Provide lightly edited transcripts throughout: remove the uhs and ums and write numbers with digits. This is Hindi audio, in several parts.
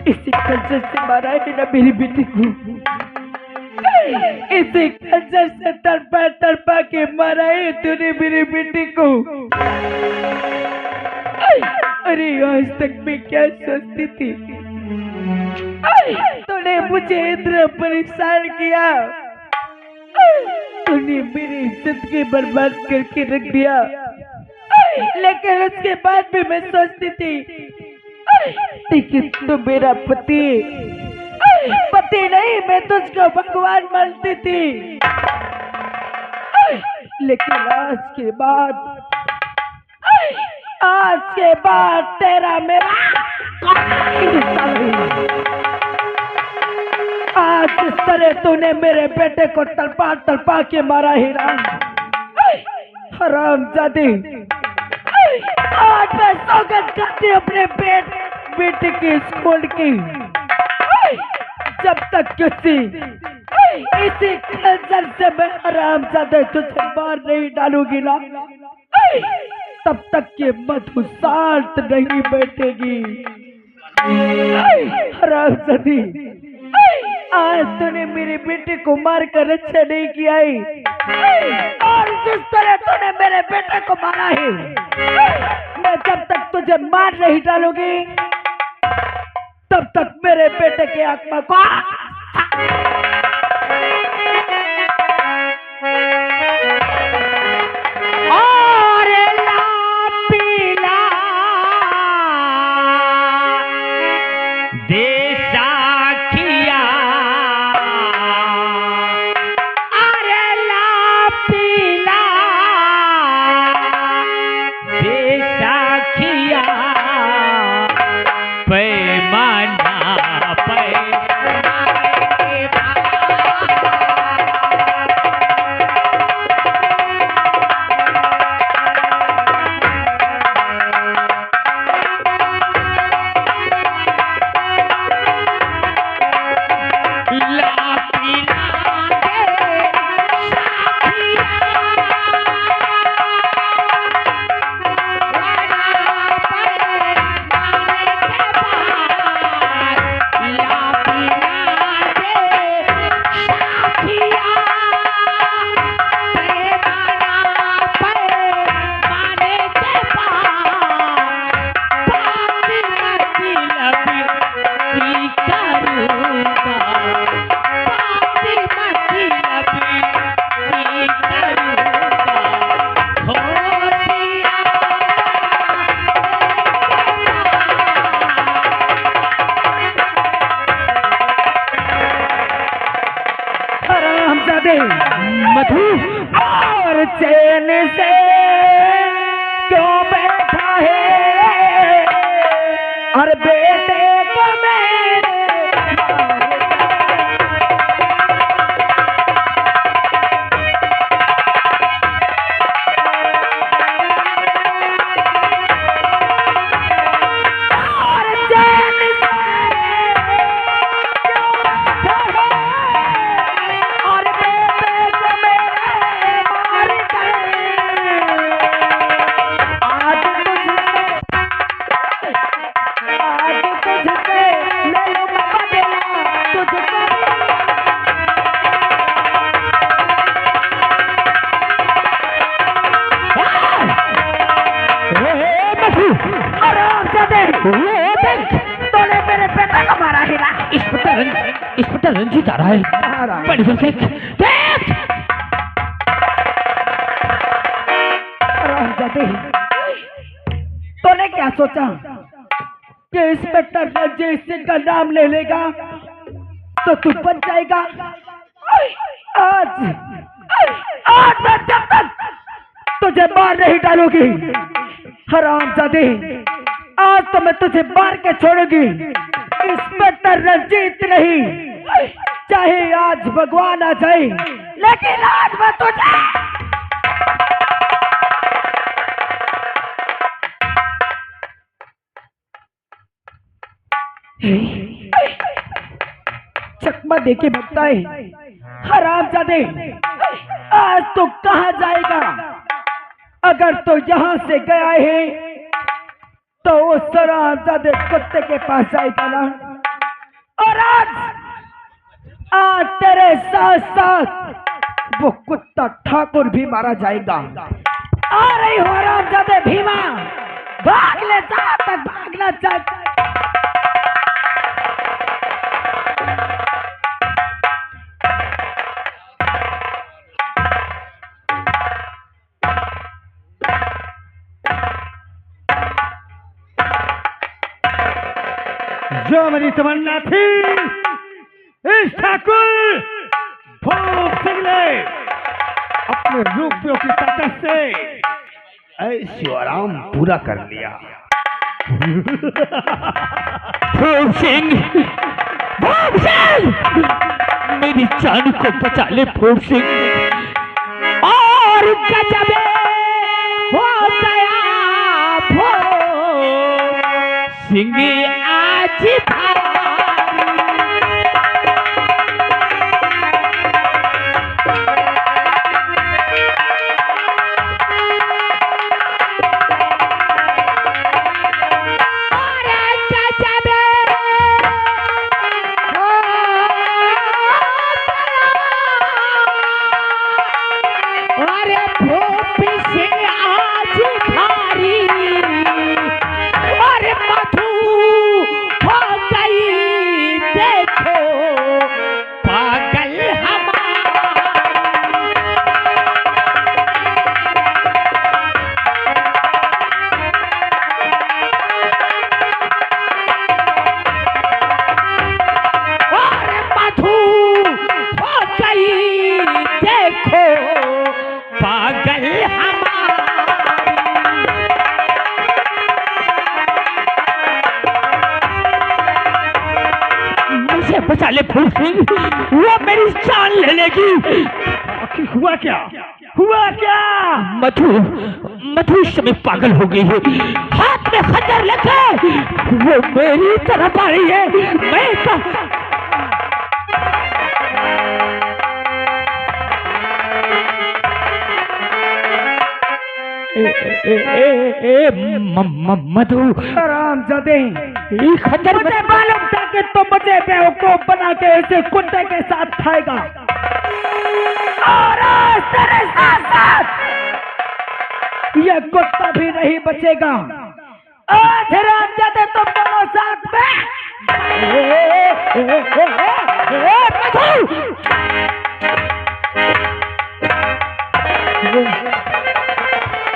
इसी खंजर से मारा है ना मेरी बेटी को, इसी खंजर से तड़पा तड़पा के मारा है तूने मेरी बेटी को। अरे आज तक मैं क्या सोचती थी, तूने मुझे इतना परेशान किया, तूने मेरी इज्जत की बर्बाद करके रख दिया। लेकिन उसके बाद भी मैं सोचती थी लेकिन तू मेरा पति नहीं, मैं तुझको भगवान मानती थी। लेकिन आज के बाद तेरा मेरा आज इस तरह तूने मेरे बेटे को तड़पा तड़पा के मारा हिरान, हरामजादी। आज मैं सौगंध करती अपने बेटे की स्कूल की, जब तक इसी खंजर से मैं हरामजादे तुझे मार नहीं डालूंगी ना, तब तक ये मधु शांत नहीं बैठेगी। हरामजादी, आज तूने मेरे बेटे को मार कर अच्छा नहीं किया है, और जिस तरह तूने मेरे बेटे को मारा है, मैं जब तक तुझे मार नहीं डालूंगी तब तक मेरे बेटे के आत्मा को और लापीला देसाखिया, अरे लापीला देसाखिया, पैमाना मधु और चैन से क्यों बैठा है, और बेटे को मेरे तूने मेरे बेटे को मारा है ना, इस पर रंजीत आ रहा है, बड़ी देख देख। तूने क्या सोचा कि इंस्पेक्टर रंजीत सिंह का नाम ले लेगा तो तू बच जाएगा? आज मैं जब तक तुझे मार नहीं डालूंगी हरामजादी, आज तो मैं तुझे मार के छोड़ूंगी। इंस्पेक्टर रंजीत नहीं, चाहे आज भगवान आ जाए, लेकिन आज मैं तुझे चकमा देके भगता है। हरामजादे, आज तो कहाँ जाएगा? अगर तो यहाँ से गया है तो उस हरामजादे कुत्ते के पास जाएगा ना। और आज तेरे साथ साथ वो कुत्ता ठाकुर भी मारा जाएगा। आ रही हो हरामजादे भीमा, भाग ले जहां तक भागना चाहता है। जो मेरी तमन्ना थी, इस ठाकुर भूप सिंह ने अपने रूपियों की ताकत से ऐशो आराम पूरा कर लिया। भूप सिंह, मेरी जान को बचा ले भूप सिंह। और गजब हो गया भूप सिंह आज बचा ले भूप सिंह, वो मेरी जान ले लेगी। आखिर हुआ क्या? हुआ क्या? मधु इस समय पागल हो गई है, हाथ में खंजर लेके वो मेरी तरफ आ रही है। मैं मधु, हरामजादे, खंजर मुझे मालूम था कि तुम मुझे बेवकूफ बना के इसे कुत्ते के साथ खाएगा, और आज तेरे साथ साथ ये कुत्ता भी नहीं बचेगा। आज हरामजादे तुम दोनों साथ में।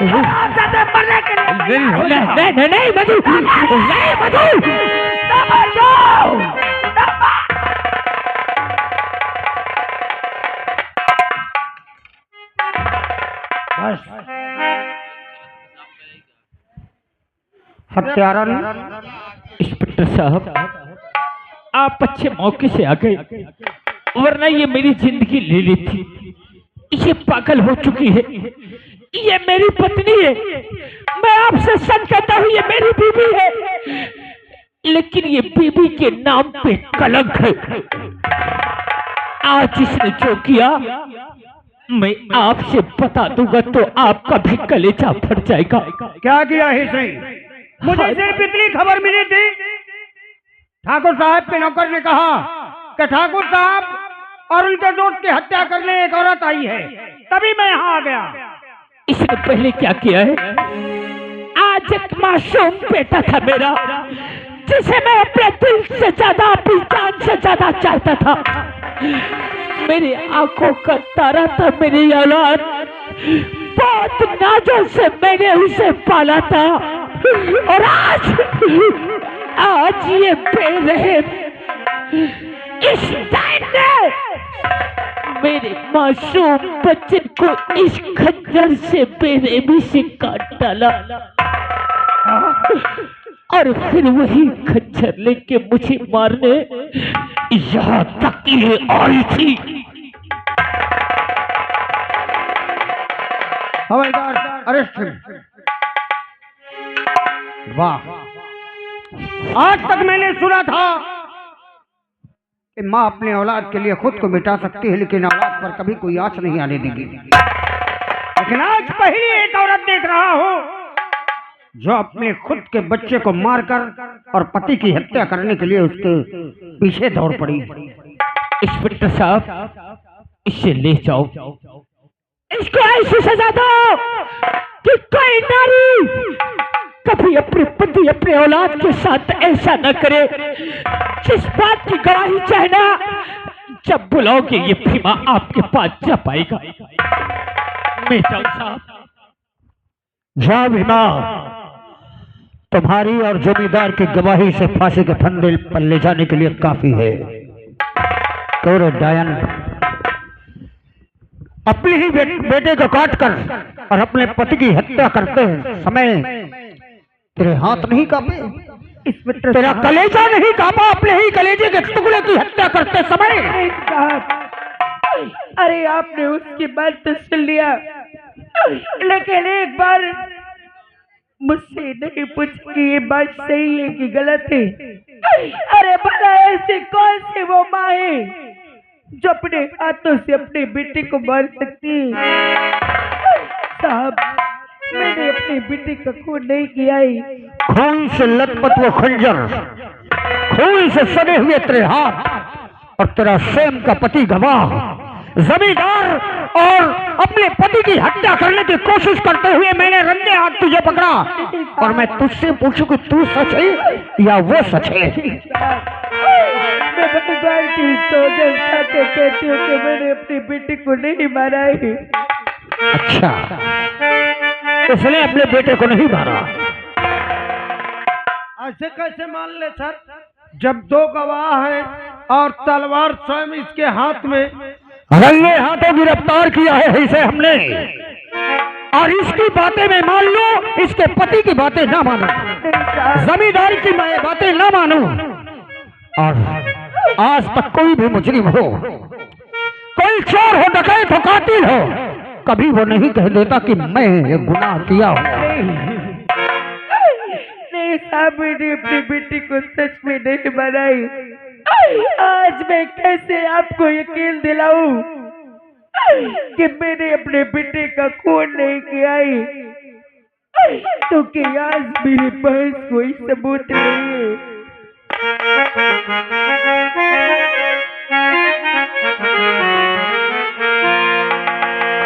हरामजादे मरने के लिए नहीं मधु, नहीं मधु, हत्यारा इंस्पेक्टर साहब, आप अच्छे मौके से आ गए, वरना ये मेरी जिंदगी ले ली थी। ये पागल हो चुकी है, ये मेरी पत्नी है। मैं आपसे सच कहता हूँ, ये मेरी बीवी है, लेकिन ये बीवी के नाम पे कलंक है। आज इसने जो किया मैं आपसे बता दूंगा तो आपका भी कलेजा फट जाएगा। क्या किया है इसने? मुझे सिर्फ इतनी खबर मिली थी, ठाकुर साहब के नौकर ने कहा कि ठाकुर साहब और उनके दोस्त की हत्या करने एक औरत आई है, तभी मैं यहाँ आ गया। इसने पहले क्या किया है? आज एक मासूम बेटा था मेरा, जिसे मैं अपने दिल से ज्यादा, अपनी जान से ज्यादा चाहता था। मेरी आंखों का तारा था, मेरी औलाद। बहुत नाजों से मैंने उसे पाला था, और आज ये बेरहम इस टाइम ने मेरे मासूम बच्चे को इस खंजर से बेरहमी से काट डाला, और फिर वही खंजर लेके मुझे मारने यहाँ तक ये आई थी। हवलदार अरेस्ट। वाह, आज तक मैंने सुना था कि माँ अपने औलाद के लिए खुद को मिटा सकती है, लेकिन औलाद पर कभी कोई आंच नहीं आने देगी। लेकिन आज पहली एक औरत देख रहा हूँ जो अपने खुद के बच्चे को मारकर और पति की हत्या करने के लिए उसके पीछे दौड़ पड़ी। इंस्पेक्टर साहब, इसे ले जाओ, इसको ऐसी सजा दो कि कोई नारी कभी अपने पति अपने औलाद के साथ ऐसा न करे। जिस बात की गवाही चाहना, जब बुलाओगे ये भीमा आपके पास जा पाएगा। मैं जाऊं साहब? जा भीमा, तुम्हारी और जमींदार की गवाही से फांसी के फंदे पर ले जाने के लिए काफी है। तो डायन, अपने ही बेटे को काट कर और अपने पति की हत्या करते समय तेरे हाथ नहीं कांपे? तेरा कलेजा नहीं कांपा अपने ही कलेजे के टुकड़े की हत्या करते समय? अरे आपने उसकी बात तो सुन लिया, लेकिन एक बार मुझसे नहीं पूछ कि ये बात सही है कि गलत है। अरे भला ऐसी कौन सी वो माँ है जो अपने हाथों से अपने बेटे को मार सकती है? साहब, मैंने अपने बेटे का खून नहीं किया है। खून से लथपथ वो खंजर, खून से सने हुए तेरे हाथ और तेरा स्वयं का पति गवाह जमींदार और अपने पति की हत्या करने की कोशिश करते हुए मैंने रंगे हाथ तुझे पकड़ा और मैं तुझसे पूछूं कि तू सच है या वो सच है? मैं भगवान की सौगंध खाके कहती हूँ कि मैंने अपने बेटे को नहीं मारा है। अच्छा, इसने अपने बेटे को नहीं मारा? ऐसे कैसे मान ले सर, जब दो गवाह हैं और तलवार स्वयं इसके हाथ में? रंगे हाथों गिरफ्तार किया है इसे हमने, और इसकी बातें मैं मान लूं, इसके पति की बातें ना मानूं, जमींदार की मैं बातें ना मानूं, और आज तक कोई भी मुजरिम हो, कोई चोर हो, डकैत हो, कातिल हो, कभी वो नहीं कह देता कि मैं ये गुनाह किया हूं। नहीं साहब, मैंने अपनी बेटी को सच में नहीं बनाई। आज मैं कैसे आपको यकीन दिलाऊं कि मैंने अपने बेटे का खून नहीं किया है, क्योंकि आज मेरे पास कोई सबूत नहीं है।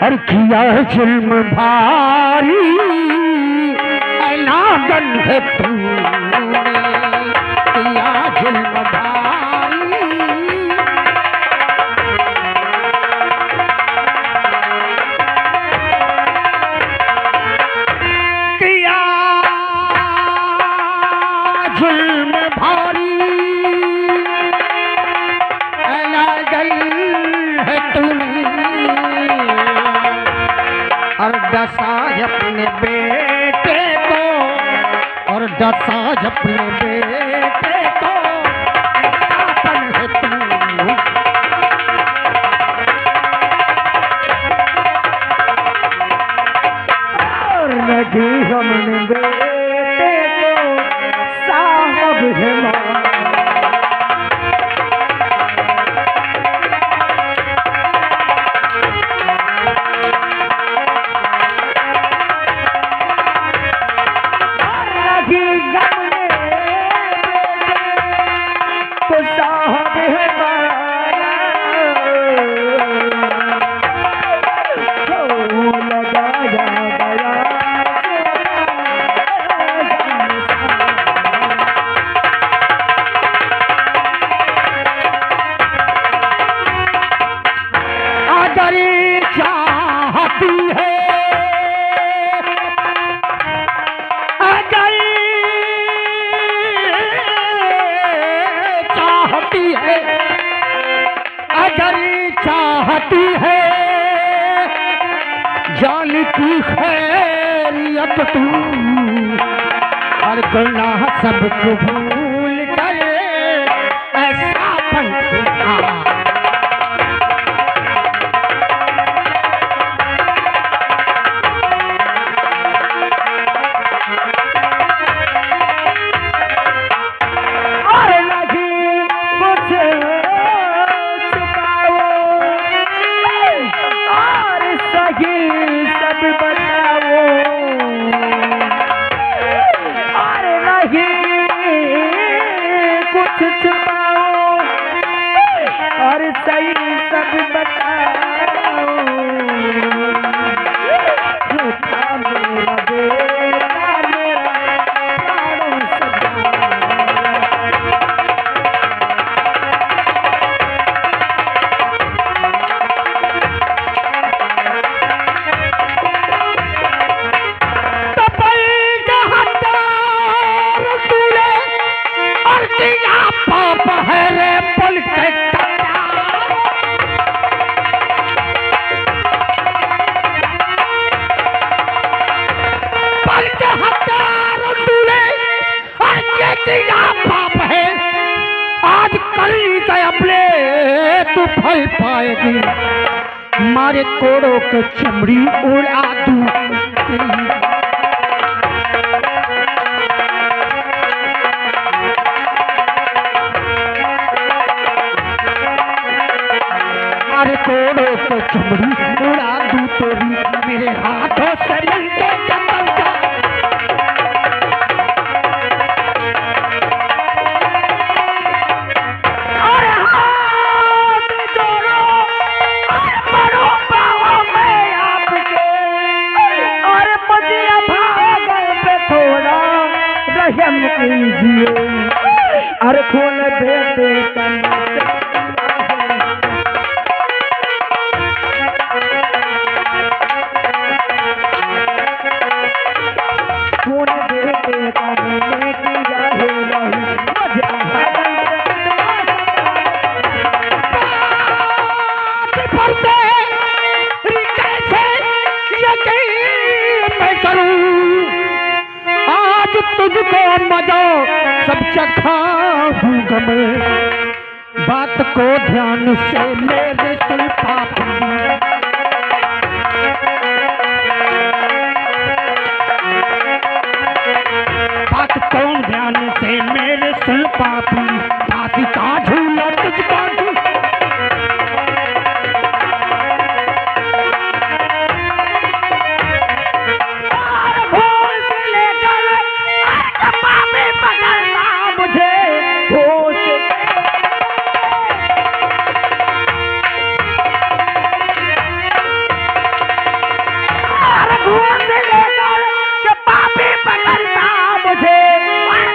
और किया जुल्म भारी नागन है तूने, किया जुल्म भारी, किया जुल्म भारी नागन है तूने, और दसाज अपने बेटे को, और दसाज अपने बेटे को, अपन है तू। और लगी हमने बेटे को साहब है मां। चाहती है जान की खैरियत तू, और गुनाह सबको भूल कर ऐसा बनता। कुछ छुपाओ और सही सब बताओ। था मेरा बेटा मेरा प्राणों सदा। पाप है रे पल के पल के हत्यार तूने और ये तेरा पाप है। आज कल का अपने तू फल पाएगी। मारे कोड़ों के चमड़ी उड़ा दूं। मारे कोड़ों के चमड़ी उड़ा दूं तेरी। मेरे हाथों से मिलके जंगल जा। अरे हाथ जोड़ो और बड़ो पाओ में आपके। और मुझे भागल पे थोड़ा रहम कीजिए। और खून बेटे का खून बेटे का मैंने किया है नहीं। मुझे पर से कैसे यकीन मैं करूं। आज तुझको मजा सब चखाऊंगा मैं। बात को ध्यान से मेरे सुन पापी। बात को ध्यान से मेरे सुन पापी। फांसी का झूला तुझका मुझे होश मुझे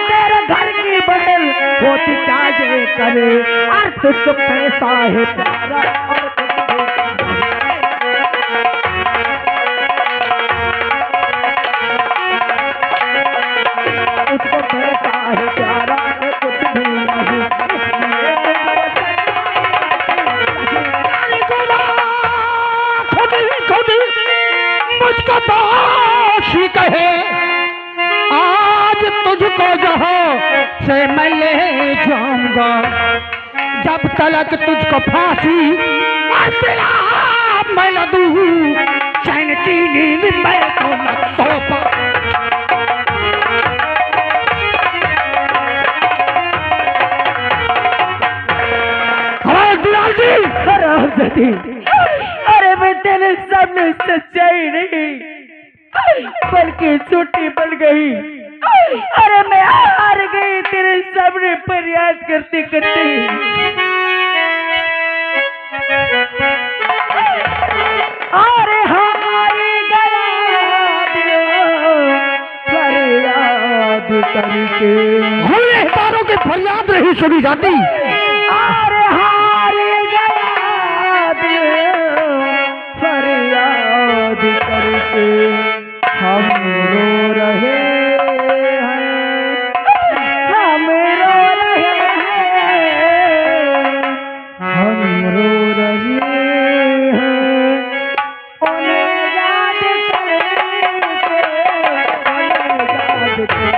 तेरे घर की बदल होती चाहिए करे। और तुझको पैसा है प्यारा और तुझको पैसा है प्यारा और कुछ भी नहीं। खुद मुझको दोषी कहे। आज तुझको जहाँ से मैं ले जाऊंगा। जब तलक तुझको फांसी मैं न दूं। चैन की नींद मैं तो न सो पाऊं। अरे मैं तेरे सामने सच्चाई नहीं बल्कि झूठी बन गई। अरे मैं हार गई तेरे सामने फरियाद करते करते। अरे हार गया फरियाद करके। गुनहगारों की फरियाद नहीं सुनी जाती। अरे हार गया फरियाद करके। हम रो रहे हैं हम रो रहे हैं हम रो रहे हैं। उन्हें याद करके उन्हें याद करके।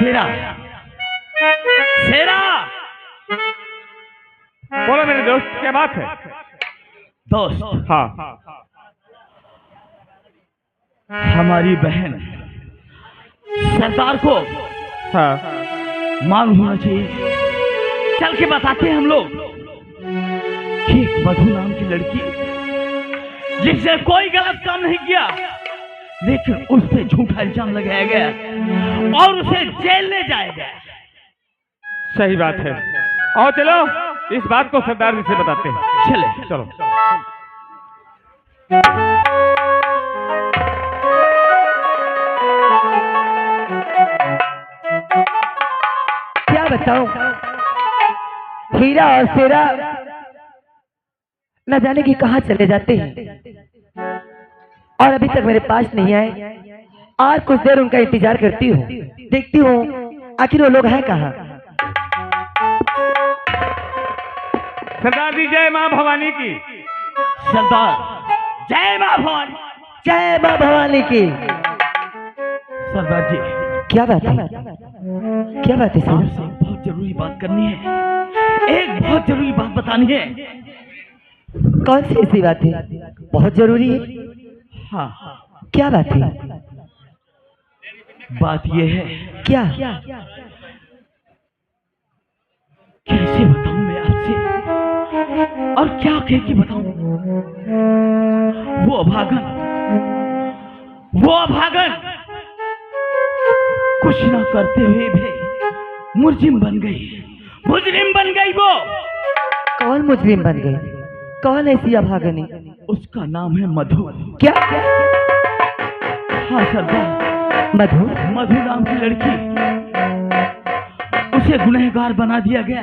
शेरा, शेरा, बोलो मेरे दोस्त, क्या बात है? दोस्त, हाँ, हमारी बहन सरदार को हाँ, मालूम होना चाहिए। चल के बताते हैं हम लोग कि एक मधु नाम की लड़की जिसने कोई गलत काम नहीं किया, लेकिन उस पे झूठा इल्जाम लगाया गया और उसे जेल ले जाया गया। सही बात है। आओ चलो इस बात को सरदार जी से बताते हैं। चले चलो। क्या बताऊं, हीरा और शेरा न जाने की कहां चले जाते हैं और अभी तक मेरे पास नहीं आए। और कुछ देर उनका इंतजार करती हूँ, देखती हूँ आखिर वो लोग हैं कहाँ। सरदार जी जय माँ भवानी की। सरदार जय मां भवानी। जय माँ भवानी की। सरदार जी, क्या बात है, क्या बात है शेरा? आपसे एक बहुत जरूरी बात करनी है, एक बहुत जरूरी बात बतानी है। कौन सी ऐसी बात है बहुत जरूरी है? हाँ, क्या बात है? बात यह है, क्या? कैसे बताऊं मैं आपसे और क्या कह के बताऊं? वो अभागन कुछ ना करते हुए भी मुजरिम बन गई वो। कौन मुजरिम बन गई? कौन ऐसी अभागनी? उसका नाम है मधु। क्या? हाँ सरदार, मधु नाम की लड़की, उसे गुनहगार बना दिया गया,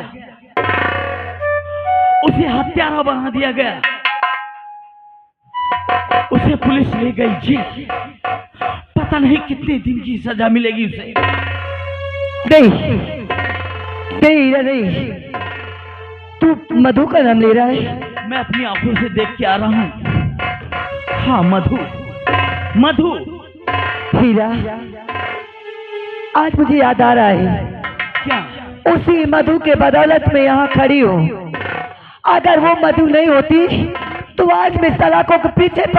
उसे हत्यारा बना दिया गया, उसे पुलिस ले गई जेल। पता नहीं कितने दिन की सजा मिलेगी उसे। नहीं, तू मधु का नाम ले रहा है? मैं अपनी आंखों से देख के आ रहा हूँ। हाँ, मधु। हीरा, आज मुझे याद आ रहा है, क्या? उसी मधु के बदौलत में यहाँ खड़ी हूँ। अगर वो मधु नहीं होती तो आज मैं सलाखों के पीछे पड़ी